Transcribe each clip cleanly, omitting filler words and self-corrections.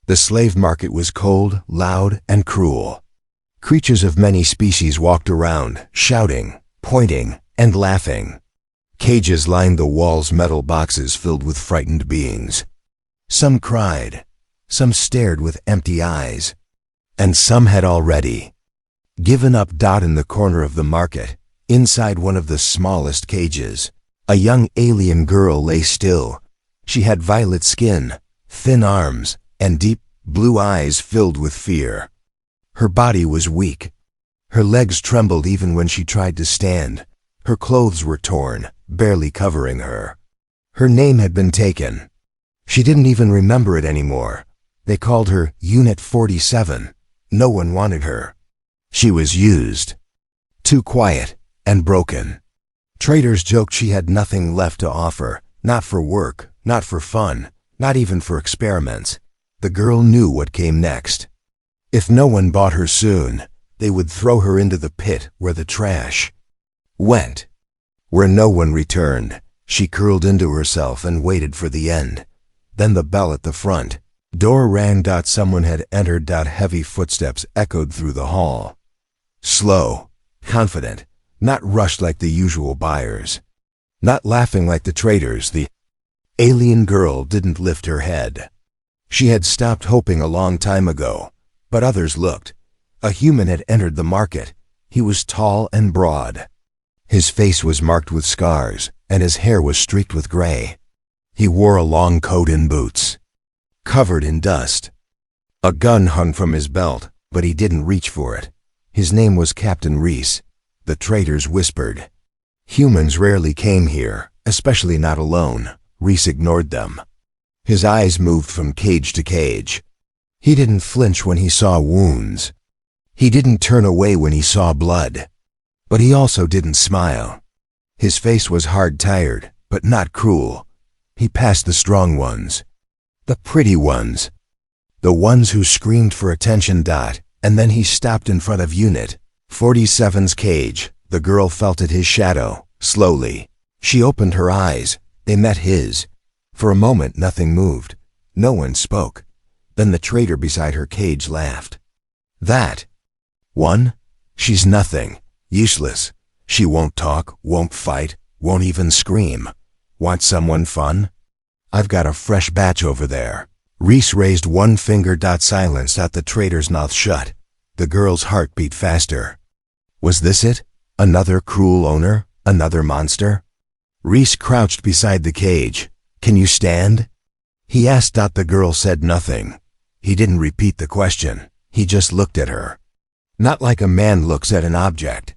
The slave market was cold, loud, and cruel. Creatures of many species walked around, shouting, pointing, and laughing. Cages lined the walls, metal boxes filled with frightened beings. Some cried, some stared with empty eyes, and some had already given up. In the corner of the market, inside one of the smallest cages, a young alien girl lay still. She had violet skin, thin arms, and deep blue eyes filled with fear. Her body was weak. Her legs trembled even when she tried to stand. Her clothes were torn, barely covering her. Her name had been taken. She didn't even remember it anymore. They called her Unit 47. No one wanted her. She was used. Too quiet and broken. Traders joked she had nothing left to offer, not for work, not for fun, not even for experiments. The girl knew what came next. If no one bought her soon, they would throw her into the pit where the trash went. Where no one returned, she curled into herself and waited for the end. Then the bell at the front door rang. Someone had entered. Heavy footsteps echoed through the hall. Slow, confident, not rushed like the usual buyers, not laughing like the traders. The alien girl didn't lift her head. She had stopped hoping a long time ago, but others looked. A human had entered the market. He was tall and broad. His face was marked with scars, and his hair was streaked with gray. He wore a long coat and boots, covered in dust. A gun hung from his belt, but he didn't reach for it. His name was Captain Reese. The traders whispered. Humans rarely came here, especially not alone. Reese ignored them. His eyes moved from cage to cage. He didn't flinch when he saw wounds. He didn't turn away when he saw blood. But he also didn't smile. His face was hard, tired, but not cruel. He passed the strong ones, the pretty ones, the ones who screamed for attention. And then he stopped in front of Unit 47's cage. The girl felt at his shadow, slowly. She opened her eyes. They met his. For a moment nothing moved. No one spoke. Then the trader beside her cage laughed. That one? She's nothing. Useless. She won't talk, won't fight, won't even scream. Want someone fun? I've got a fresh batch over there. Reese raised one finger. Silence. The trader's mouth shut. The girl's heart beat faster. Was this it? Another cruel owner? Another monster? Reese crouched beside the cage. Can you stand? He asked. The girl said nothing. He didn't repeat the question. He just looked at her. Not like a man looks at an object.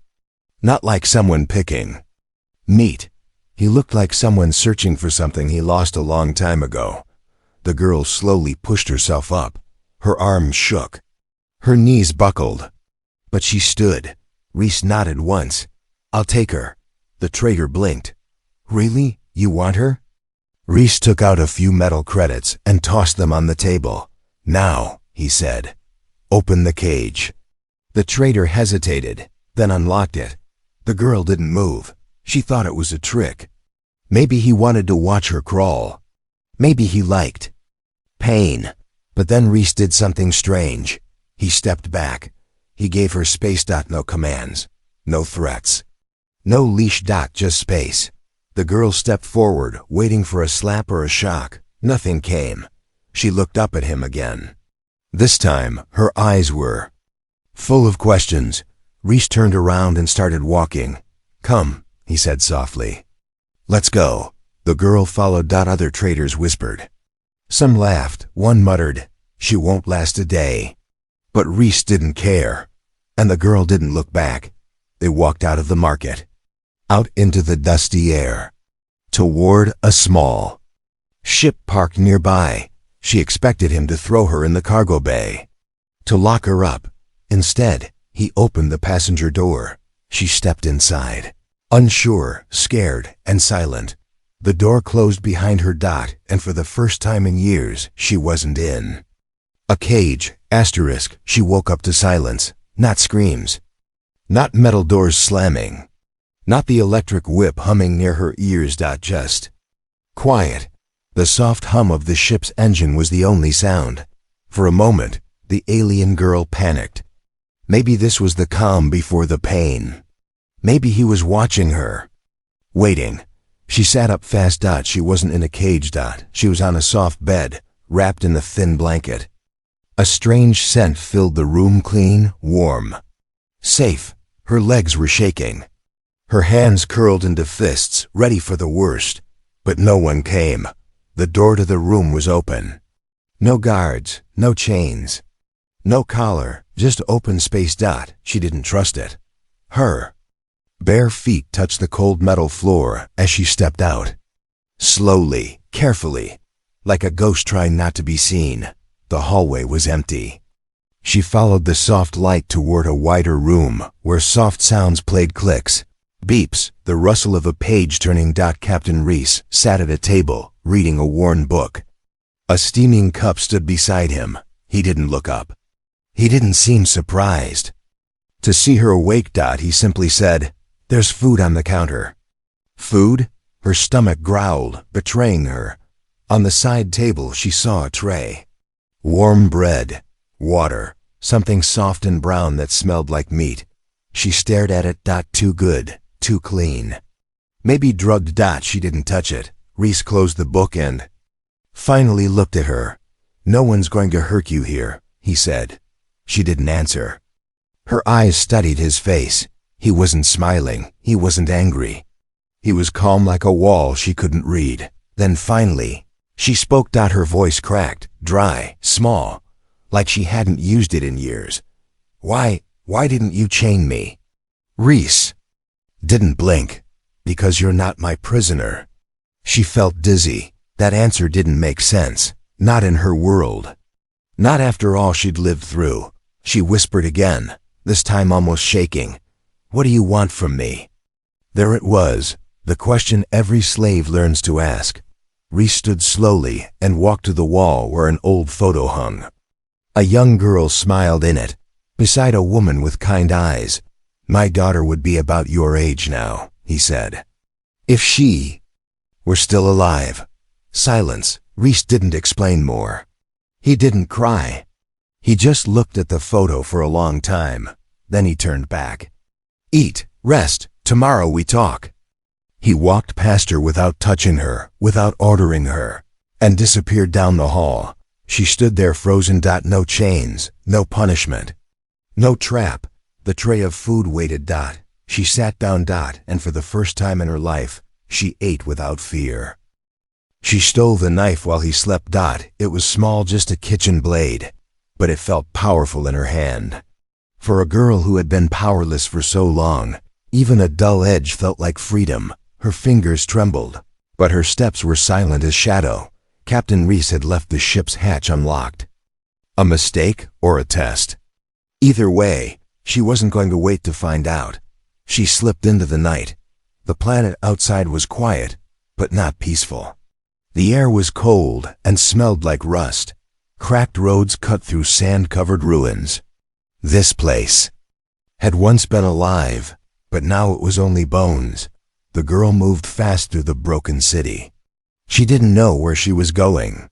Not like someone picking meat. He looked like someone searching for something he lost a long time ago. The girl slowly pushed herself up. Her arms shook. Her knees buckled. But she stood. Reese nodded once. I'll take her. The trader blinked. Really? You want her? Reese took out a few metal credits and tossed them on the table. Now, he said, open the cage. The trader hesitated, then unlocked it. The girl didn't move. She thought it was a trick. Maybe he wanted to watch her crawl. Maybe he liked pain. But then Reese did something strange. He stepped back. He gave her space. No commands. No threats. No leash. Just space. The girl stepped forward, waiting for a slap or a shock. Nothing came. She looked up at him again. This time, her eyes were full of questions. Reese turned around and started walking. Come, he said softly. Let's go. The girl followed. Other traders whispered. Some laughed. One muttered, she won't last a day. But Reese didn't care. And the girl didn't look back. They walked out of the market, out into the dusty air, toward a small ship parked nearby. She expected him to throw her in the cargo bay, to lock her up. Instead, he opened the passenger door. She stepped inside, unsure, scared, and silent. The door closed behind her. And for the first time in years, she wasn't in a cage. She woke up to silence, not screams, not metal doors slamming, not the electric whip humming near her ears. Just quiet. The soft hum of the ship's engine was the only sound. For a moment, the alien girl panicked. Maybe this was the calm before the pain. Maybe he was watching her. Waiting. She sat up fast. She wasn't in a cage. She was on a soft bed, wrapped in a thin blanket. A strange scent filled the room, clean, warm. Safe. Her legs were shaking. Her hands curled into fists, ready for the worst. But no one came. The door to the room was open. No guards, no chains. No collar, just open space. She didn't trust it. Her bare feet touched the cold metal floor as she stepped out. Slowly, carefully, like a ghost trying not to be seen. The hallway was empty. She followed the soft light toward a wider room where soft sounds played, clicks, beeps, the rustle of a page turning. Captain Reese sat at a table, reading a worn book. A steaming cup stood beside him. He didn't look up. He didn't seem surprised. To see her awake. He simply said, "There's food on the counter." Food? Her stomach growled, betraying her. On the side table she saw a tray. Warm bread, water, something soft and brown that smelled like meat. She stared at it. Too good, too clean. Maybe drugged. She didn't touch it. Reese closed the book and finally looked at her. "No one's going to hurt you here," he said. She didn't answer. Her eyes studied his face. He wasn't smiling. He wasn't angry. He was calm like a wall she couldn't read. Then finally, she spoke. Her voice cracked, dry, small, like she hadn't used it in years. Why didn't you chain me?" Reese didn't blink. "Because you're not my prisoner." She felt dizzy. That answer didn't make sense. Not in her world. Not after all she'd lived through. She whispered again, this time almost shaking. "What do you want from me?" There it was, the question every slave learns to ask. Reese stood slowly and walked to the wall where an old photo hung. A young girl smiled in it, beside a woman with kind eyes. "My daughter would be about your age now," he said. "If she were still alive." Silence. Reese didn't explain more. He didn't cry. He just looked at the photo for a long time. Then he turned back. "Eat, rest, tomorrow we talk." He walked past her without touching her, without ordering her, and disappeared down the hall. She stood there frozen. No chains, no punishment, no trap. The tray of food waited. She sat down. And for the first time in her life, she ate without fear. She stole the knife while he slept. It was small, just a kitchen blade, but it felt powerful in her hand. For a girl who had been powerless for so long, even a dull edge felt like freedom. Her fingers trembled, but her steps were silent as shadow. Captain Reese had left the ship's hatch unlocked. A mistake or a test? Either way, she wasn't going to wait to find out. She slipped into the night. The planet outside was quiet, but not peaceful. The air was cold and smelled like rust. Cracked roads cut through sand-covered ruins. This place had once been alive, but now it was only bones. The girl moved fast through the broken city. She didn't know where she was going.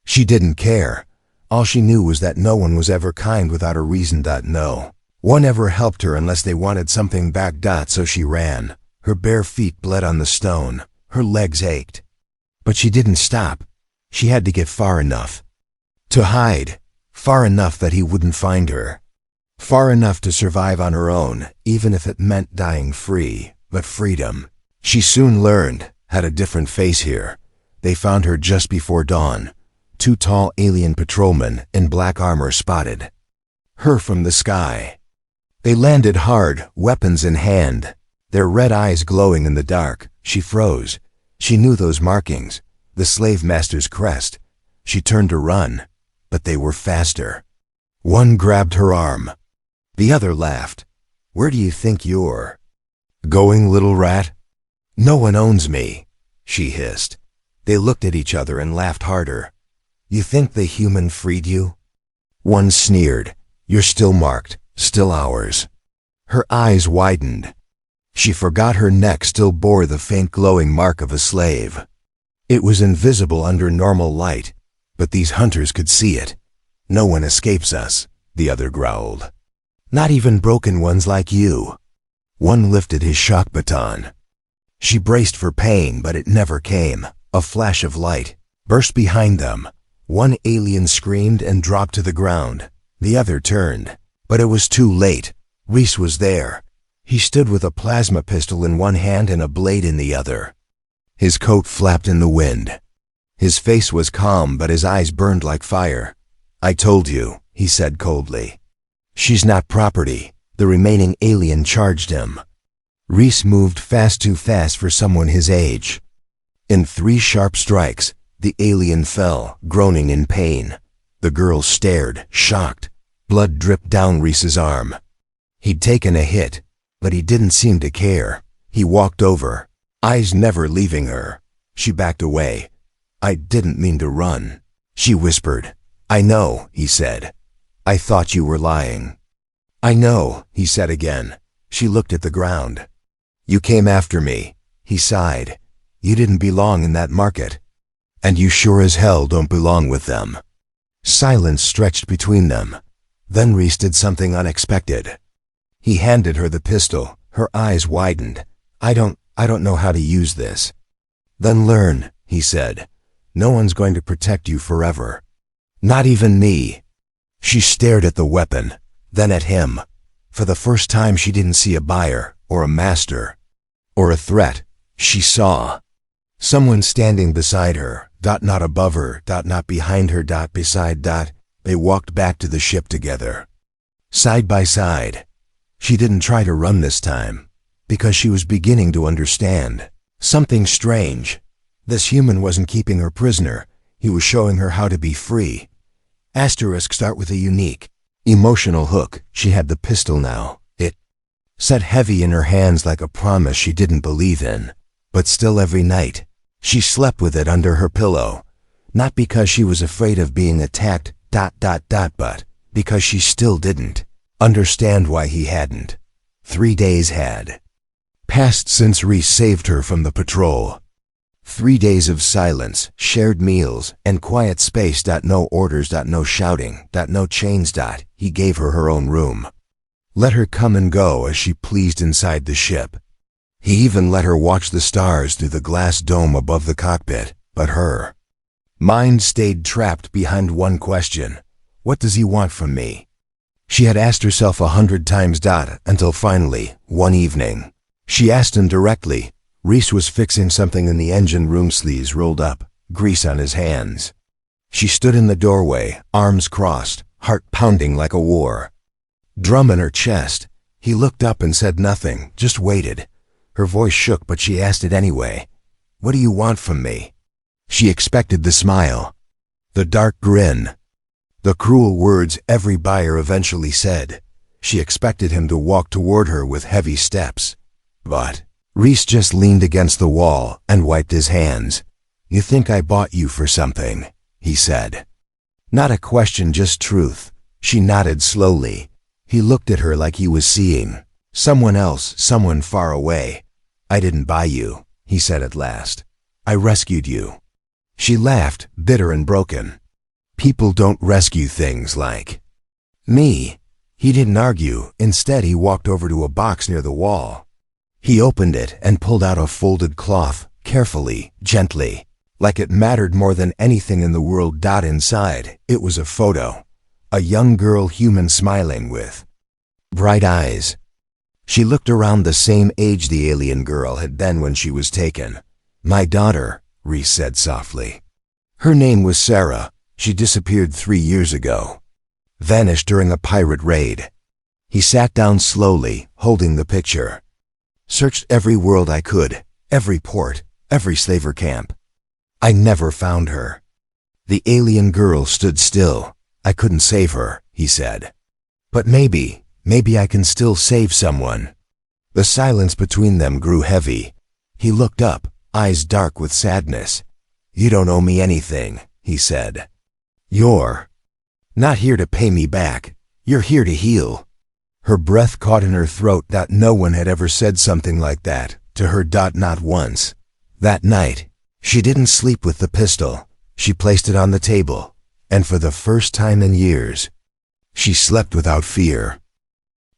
She didn't care. All she knew was that no one was ever kind without a reason. No one ever helped her unless they wanted something back. So she ran. Her bare feet bled on the stone. Her legs ached. But she didn't stop. She had to get far enough to hide, far enough that he wouldn't find her, far enough to survive on her own, even if it meant dying free. But freedom, she soon learned, had a different face here. They found her just before dawn. 2 tall alien patrolmen in black armor spotted her from the sky. They landed hard, weapons in hand, their red eyes glowing in the dark. She froze. She knew those markings, the slave master's crest. She turned to run, but they were faster. One grabbed her arm. The other laughed. "Where do you think you're going, little rat?" "No one owns me," she hissed. They looked at each other and laughed harder. "You think the human freed you?" One sneered. "You're still marked, still ours." Her eyes widened. She forgot her neck still bore the faint glowing mark of a slave. It was invisible under normal light, but these hunters could see it. No one escapes us, the other growled. Not even broken ones like you. One lifted his shock baton. She braced for pain, but it never came. A flash of light burst behind them. One alien screamed and dropped to the ground. The other turned, but it was too late. Reese was there. He stood with a plasma pistol in one hand and a blade in the other. His coat flapped in the wind. His face was calm, but his eyes burned like fire. I told you, he said coldly. She's not property. The remaining alien charged him. Reese moved too fast for someone his age. In 3 sharp strikes, the alien fell, groaning in pain. The girl stared, shocked. Blood dripped down Reese's arm. He'd taken a hit, but he didn't seem to care. He walked over, eyes never leaving her. She backed away. I didn't mean to run, she whispered. I know, he said. I thought you were lying. I know, he said again. She looked at the ground. You came after me, he sighed. You didn't belong in that market. And you sure as hell don't belong with them. Silence stretched between them. Then Reese did something unexpected. He handed her the pistol. Her eyes widened. I don't know how to use this. Then learn, he said. No one's going to protect you forever. Not even me. She stared at the weapon, then at him. For the first time she didn't see a buyer, or a master, or a threat. She saw someone standing beside her, not above her, not behind her, beside. They walked back to the ship together. Side by side. She didn't try to run this time, because she was beginning to understand something strange. This human wasn't keeping her prisoner. He was showing her how to be free. Asterisk start with a unique, emotional hook. She had the pistol now. It sat heavy in her hands like a promise she didn't believe in. But still every night, she slept with it under her pillow. Not because she was afraid of being attacked, but because she still didn't understand why he hadn't. 3 days had passed since Reese saved her from the patrol. 3 days of silence, shared meals, and quiet space. No orders, no shouting, no chains. He gave her her own room. Let her come and go as she pleased inside the ship. He even let her watch the stars through the glass dome above the cockpit. But her mind stayed trapped behind one question. What does he want from me? She had asked herself 100 times. Until finally, one evening, she asked him directly. Reese was fixing something in the engine room, sleeves rolled up, grease on his hands. She stood in the doorway, arms crossed, heart pounding like a war drum in her chest. He looked up and said nothing, just waited. Her voice shook, but she asked it anyway. What do you want from me? She expected the smile, the dark grin, the cruel words every buyer eventually said. She expected him to walk toward her with heavy steps. But Reese just leaned against the wall and wiped his hands. You think I bought you for something, he said. Not a question, just truth. She nodded slowly. He looked at her like he was seeing someone else, someone far away. I didn't buy you, he said at last. I rescued you. She laughed, bitter and broken. People don't rescue things like me. He didn't argue. Instead, he walked over to a box near the wall. He opened it and pulled out a folded cloth, carefully, gently, like it mattered more than anything in the world. Inside, it was a photo. A young girl, human, smiling with bright eyes. She looked around the same age the alien girl had been when she was taken. My daughter, Reese said softly. Her name was Sarah. She disappeared 3 years ago. Vanished during a pirate raid. He sat down slowly, holding the picture. Searched every world I could, every port, every slaver camp. I never found her. The alien girl stood still. I couldn't save her, he said. But maybe I can still save someone. The silence between them grew heavy. He looked up, eyes dark with sadness. You don't owe me anything, he said. You're not here to pay me back. You're here to heal. Her breath caught in her throat. No one had ever said something like that to her. Not once. That night, she didn't sleep with the pistol. She placed it on the table and for the first time in years, she slept without fear.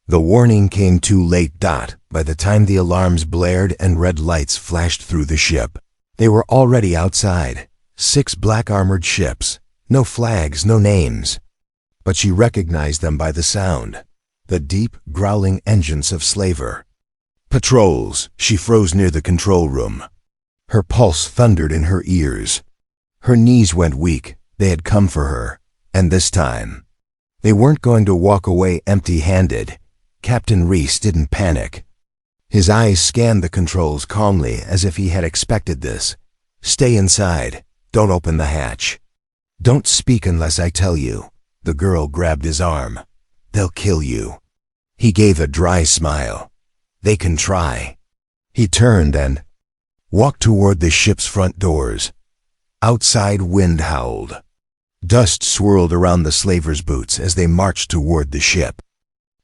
The warning came too late. By the time the alarms blared and red lights flashed through the ship, they were already outside. 6 black armored ships, no flags, no names. But she recognized them by the sound, the deep, growling engines of slaver. Patrols. She froze near the control room. Her pulse thundered in her ears. Her knees went weak. They had come for her, and this time, they weren't going to walk away empty-handed. Captain Reese didn't panic. His eyes scanned the controls calmly, as if he had expected this. Stay inside. Don't open the hatch. Don't speak unless I tell you. The girl grabbed his arm. They'll kill you. He gave a dry smile. They can try. He turned and walked toward the ship's front doors. Outside, wind howled. Dust swirled around the slavers' boots as they marched toward the ship.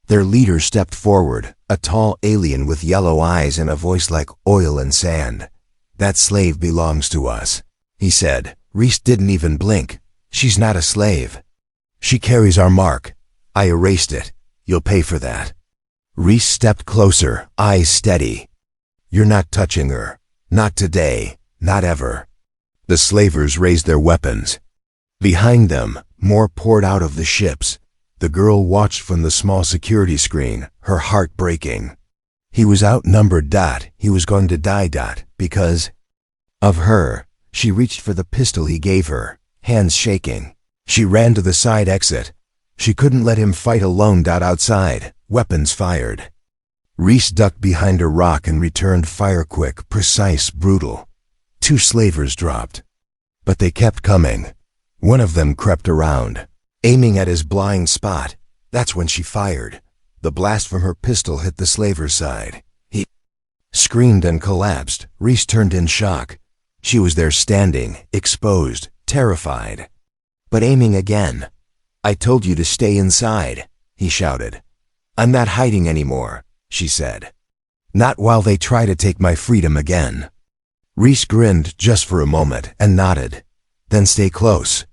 Their leader stepped forward, a tall alien with yellow eyes and a voice like oil and sand. That slave belongs to us, he said. Reese didn't even blink. She's not a slave. She carries our mark. I erased it. You'll pay for that. Reese stepped closer, eyes steady. You're not touching her. Not today. Not ever. The slavers raised their weapons. Behind them, more poured out of the ships. The girl watched from the small security screen, her heart breaking. He was outnumbered. He was going to die. Because of her. She reached for the pistol he gave her, hands shaking. She ran to the side exit. She couldn't let him fight alone. Outside, weapons fired. Reese ducked behind a rock and returned fire quick, precise, brutal. 2 slavers dropped. But they kept coming. One of them crept around, aiming at his blind spot. That's when she fired. The blast from her pistol hit the slaver's side. He screamed and collapsed. Reese turned in shock. She was there standing, exposed, terrified. But aiming again. I told you to stay inside, he shouted. I'm not hiding anymore, she said. Not while they try to take my freedom again. Reese grinned just for a moment and nodded. Then stay close.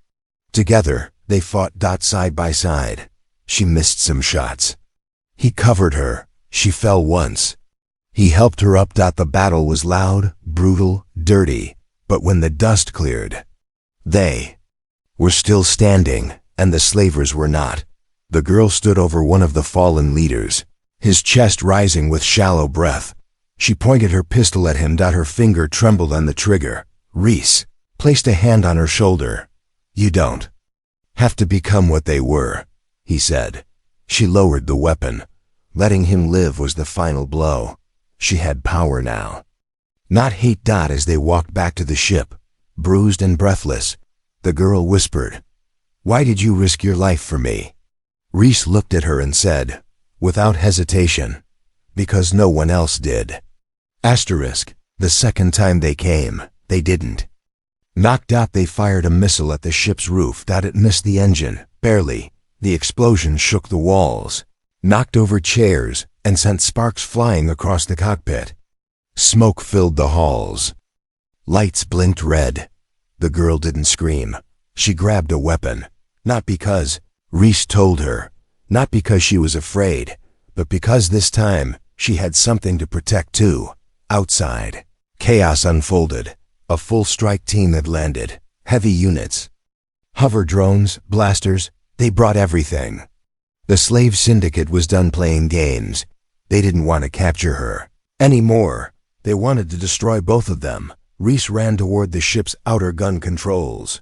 Together, they fought. Side by side. She missed some shots. He covered her. She fell once. He helped her up. The battle was loud, brutal, dirty. But when the dust cleared, they were still standing, and the slavers were not. The girl stood over one of the fallen leaders, his chest rising with shallow breath. She pointed her pistol at him. Her finger trembled on the trigger. Reese placed a hand on her shoulder. You don't have to become what they were, he said. She lowered the weapon. Letting him live was the final blow. She had power now. Not hate. As they walked back to the ship, bruised and breathless, the girl whispered, Why did you risk your life for me? Reese looked at her and said, without hesitation, Because no one else did. Asterisk. The second time they came, they didn't. Knocked out. They fired a missile at the ship's roof. It missed the engine, barely. The explosion shook the walls, knocked over chairs, and sent sparks flying across the cockpit. Smoke filled the halls. Lights blinked red. The girl didn't scream. She grabbed a weapon. Not because, Reese told her, not because she was afraid, but because this time she had something to protect too. Outside, chaos unfolded. A full strike team had landed. Heavy units. Hover drones, blasters, they brought everything. The slave syndicate was done playing games. They didn't want to capture her anymore. They wanted to destroy both of them. Reese ran toward the ship's outer gun controls.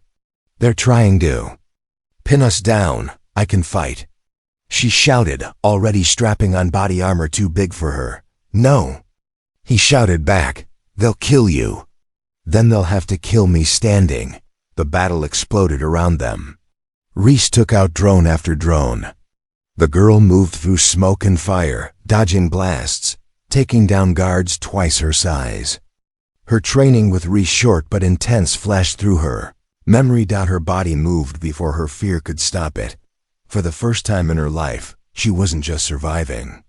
They're trying to pin us down. I can fight, she shouted, already strapping on body armor too big for her. No, he shouted back. They'll kill you. Then they'll have to kill me standing. The battle exploded around them. Reese took out drone after drone. The girl moved through smoke and fire, dodging blasts, taking down guards twice her size. Her training with Reese, short but intense, flashed through her. Memory. Her body moved before her fear could stop it. For the first time in her life, she wasn't just surviving.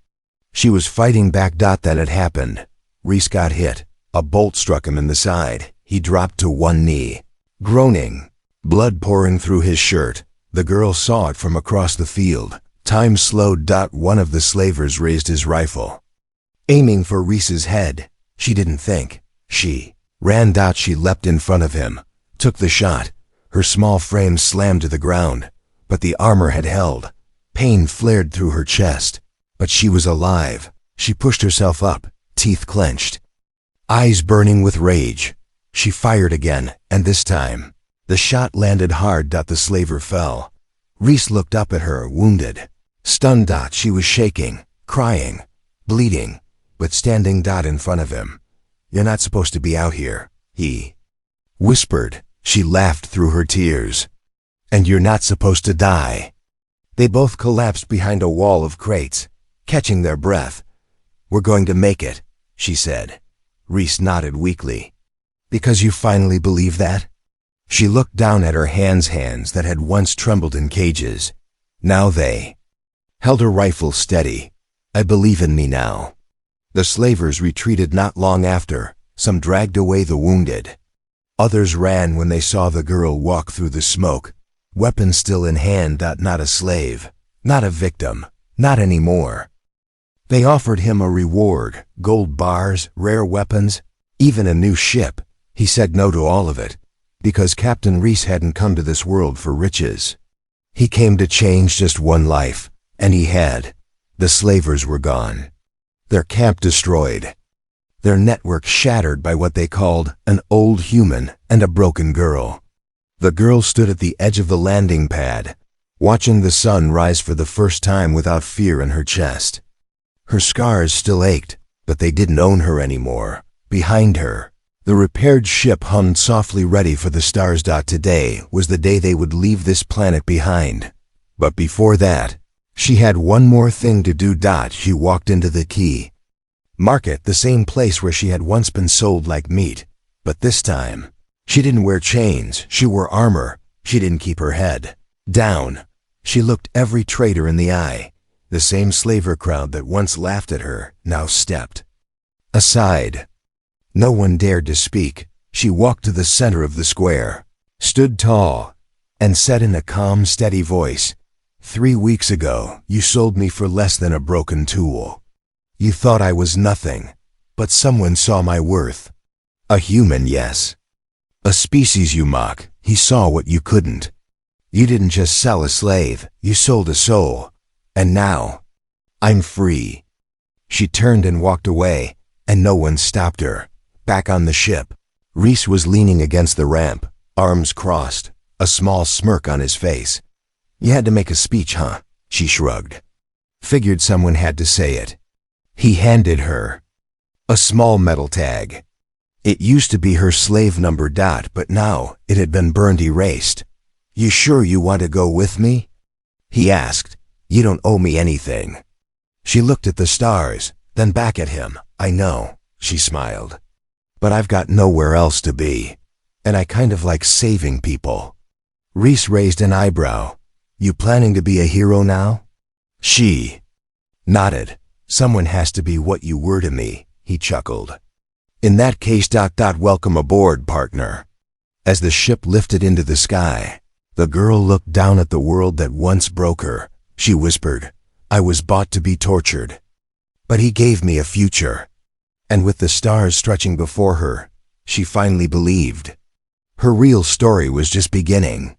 She was fighting back. That had happened. Reese got hit. A bolt struck him in the side. He dropped to one knee, groaning. Blood pouring through his shirt. The girl saw it from across the field. Time slowed. One of the slavers raised his rifle, aiming for Reese's head. She didn't think. She ran. She leapt in front of him, took the shot. Her small frame slammed to the ground, but the armor had held. Pain flared through her chest, but she was alive. She pushed herself up, teeth clenched, eyes burning with rage. She fired again, and this time, the shot landed hard. The slaver fell. Reese looked up at her, wounded, stunned. She was shaking, crying, bleeding, but standing in front of him. "You're not supposed to be out here," he whispered. She laughed through her tears. "And you're not supposed to die." They both collapsed behind a wall of crates, catching their breath. "We're going to make it," she said. Reese nodded weakly. "Because you finally believe that?" She looked down at her hands that had once trembled in cages. Now they held her rifle steady. "I believe in me now." The slavers retreated not long after. Some dragged away the wounded. Others ran when they saw the girl walk through the smoke, weapon still in hand. Not a slave, not a victim, not anymore. They offered him a reward, gold bars, rare weapons, even a new ship. He said no to all of it, because Captain Reese hadn't come to this world for riches. He came to change just one life, and he had. The slavers were gone. Their camp destroyed. Their network shattered by what they called an old human and a broken girl. The girl stood at the edge of the landing pad, watching the sun rise for the first time without fear in her chest. Her scars still ached, but they didn't own her anymore. Behind her, the repaired ship hummed softly, ready for the stars. Today was the day they would leave this planet behind. But before that, she had one more thing to do. She walked into the key market, the same place where she had once been sold like meat. But this time, she didn't wear chains, she wore armor. She didn't keep her head down. She looked every trader in the eye. The same slaver crowd that once laughed at her now stepped aside. No one dared to speak. She walked to the center of the square, stood tall, and said in a calm, steady voice, "3 weeks ago, you sold me for less than a broken tool. You thought I was nothing, but someone saw my worth. A human, yes. A species you mock. He saw what you couldn't. You didn't just sell a slave, you sold a soul. And now, I'm free." She turned and walked away, and no one stopped her. Back on the ship, Reese was leaning against the ramp, arms crossed, a small smirk on his face. "You had to make a speech, huh?" She shrugged. "Figured someone had to say it." He handed her a small metal tag. It used to be her slave number. But now it had been burned, erased. "You sure you want to go with me?" he asked. "You don't owe me anything." She looked at the stars, then back at him. "I know," she smiled. "But I've got nowhere else to be. And I kind of like saving people." Reese raised an eyebrow. "You planning to be a hero now?" She nodded. "Someone has to be what you were to me," he chuckled. "In that case, welcome aboard, partner." As the ship lifted into the sky, the girl looked down at the world that once broke her. She whispered, "I was bought to be tortured, but he gave me a future." And with the stars stretching before her, she finally believed. Her real story was just beginning.